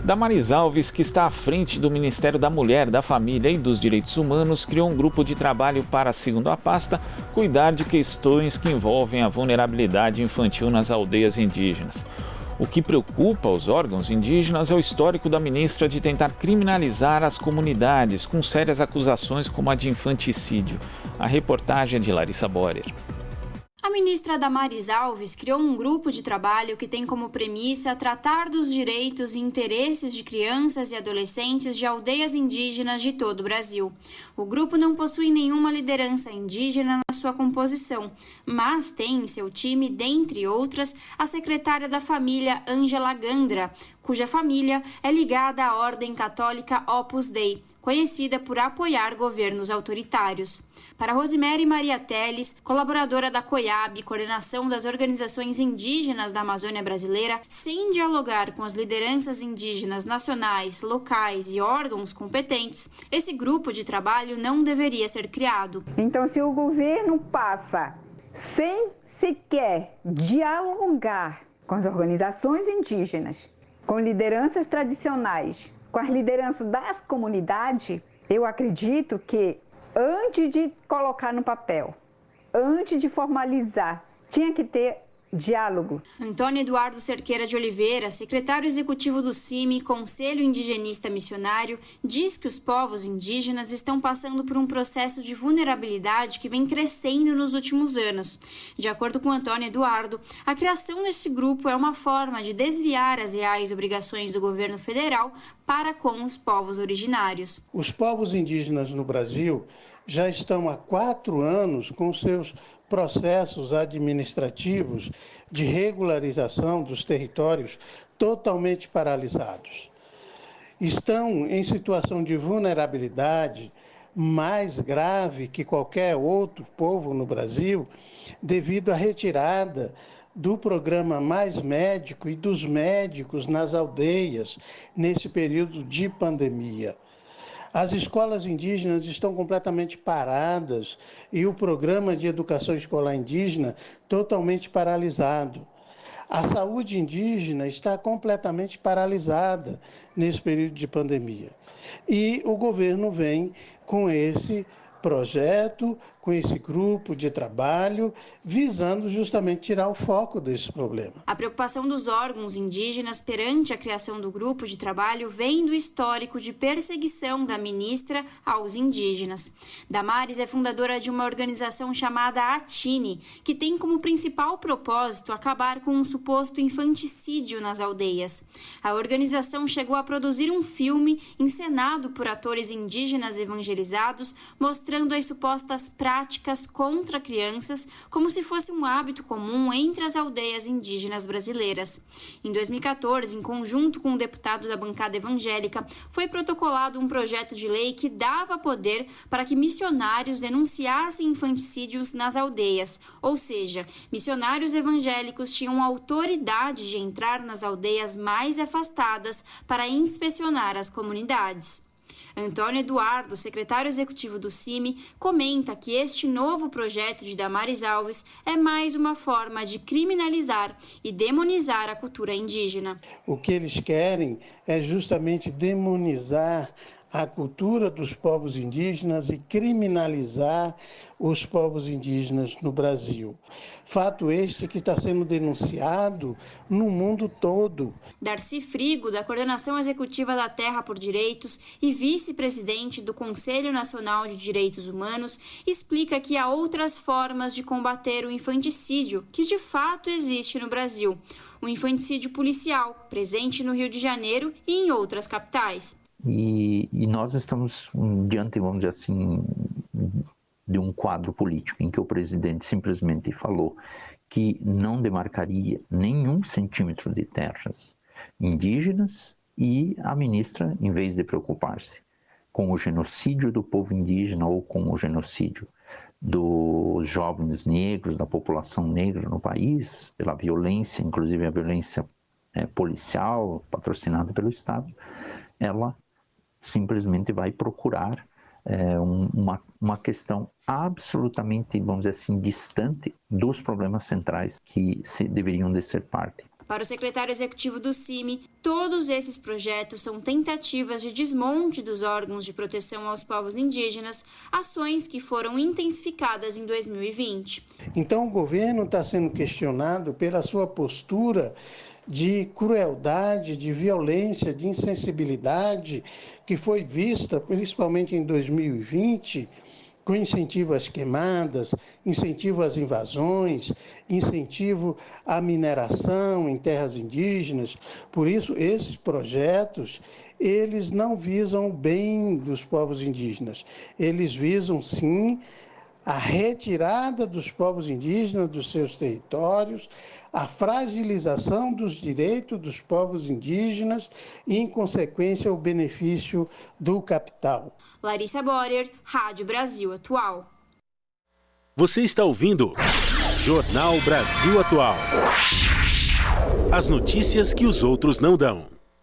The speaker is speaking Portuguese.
Damaris Alves, que está à frente do Ministério da Mulher, da Família e dos Direitos Humanos, criou um grupo de trabalho para, segundo a pasta, cuidar de questões que envolvem a vulnerabilidade infantil nas aldeias indígenas. O que preocupa os órgãos indígenas é o histórico da ministra de tentar criminalizar as comunidades, com sérias acusações como a de infanticídio. A reportagem é de Larissa Borer. A ministra Damaris Alves criou um grupo de trabalho que tem como premissa tratar dos direitos e interesses de crianças e adolescentes de aldeias indígenas de todo o Brasil. O grupo não possui nenhuma liderança indígena na sua composição, mas tem em seu time, dentre outras, a secretária da família Ângela Gandra, cuja família é ligada à Ordem Católica Opus Dei, conhecida por apoiar governos autoritários. Para Rosemary Maria Teles, colaboradora da COIAB, Coordenação das Organizações Indígenas da Amazônia Brasileira, sem dialogar com as lideranças indígenas nacionais, locais e órgãos competentes, esse grupo de trabalho não deveria ser criado. Então, se o governo passa sem sequer dialogar com as organizações indígenas, com lideranças tradicionais, com as lideranças das comunidades, eu acredito que antes de colocar no papel, antes de formalizar, tinha que ter diálogo. Antônio Eduardo Cerqueira de Oliveira, secretário executivo do CIMI, Conselho Indigenista Missionário, diz que os povos indígenas estão passando por um processo de vulnerabilidade que vem crescendo nos últimos anos. De acordo com Antônio Eduardo, a criação desse grupo é uma forma de desviar as reais obrigações do governo federal para com os povos originários. Os povos indígenas no Brasil já estão há 4 anos com seus processos administrativos de regularização dos territórios totalmente paralisados. Estão em situação de vulnerabilidade mais grave que qualquer outro povo no Brasil, devido à retirada do programa Mais Médico e dos médicos nas aldeias nesse período de pandemia. As escolas indígenas estão completamente paradas e o programa de educação escolar indígena totalmente paralisado. A saúde indígena está completamente paralisada nesse período de pandemia. E o governo vem com esse projeto, com esse grupo de trabalho, visando justamente tirar o foco desse problema. A preocupação dos órgãos indígenas perante a criação do grupo de trabalho vem do histórico de perseguição da ministra aos indígenas. Damaris é fundadora de uma organização chamada ATINE, que tem como principal propósito acabar com um suposto infanticídio nas aldeias. A organização chegou a produzir um filme encenado por atores indígenas evangelizados, mostrando as supostas práticas contra crianças como se fosse um hábito comum entre as aldeias indígenas brasileiras. Em 2014, em conjunto com um deputado da bancada evangélica, foi protocolado um projeto de lei que dava poder para que missionários denunciassem infanticídios nas aldeias, ou seja, missionários evangélicos tinham autoridade de entrar nas aldeias mais afastadas para inspecionar as comunidades. Antônio Eduardo, secretário executivo do CIMI, comenta que este novo projeto de Damaris Alves é mais uma forma de criminalizar e demonizar a cultura indígena. O que eles querem é justamente demonizar a cultura dos povos indígenas e criminalizar os povos indígenas no Brasil. Fato este que está sendo denunciado no mundo todo. Darcy Frigo, da Coordenação Executiva da Terra por Direitos e vice-presidente do Conselho Nacional de Direitos Humanos, explica que há outras formas de combater o infanticídio que de fato existe no Brasil. O infanticídio policial, presente no Rio de Janeiro e em outras capitais. E nós estamos diante, vamos dizer assim, de um quadro político em que o presidente simplesmente falou que não demarcaria nenhum centímetro de terras indígenas e a ministra, em vez de preocupar-se com o genocídio do povo indígena ou com o genocídio dos jovens negros, da população negra no país, pela violência, inclusive a violência policial patrocinada pelo Estado, ela simplesmente vai procurar uma questão absolutamente, vamos dizer assim, distante dos problemas centrais que deveriam de ser parte Para o secretário executivo do CIMI, todos esses projetos são tentativas de desmonte dos órgãos de proteção aos povos indígenas, ações que foram intensificadas em 2020. Então o governo está sendo questionado pela sua postura de crueldade, de violência, de insensibilidade que foi vista principalmente em 2020, com incentivo às queimadas, incentivo às invasões, incentivo à mineração em terras indígenas. Por isso, esses projetos, eles não visam o bem dos povos indígenas. Eles visam, sim, a retirada dos povos indígenas dos seus territórios, a fragilização dos direitos dos povos indígenas e, em consequência, o benefício do capital. Larissa Borer, Rádio Brasil Atual. Você está ouvindo Jornal Brasil Atual. As notícias que os outros não dão.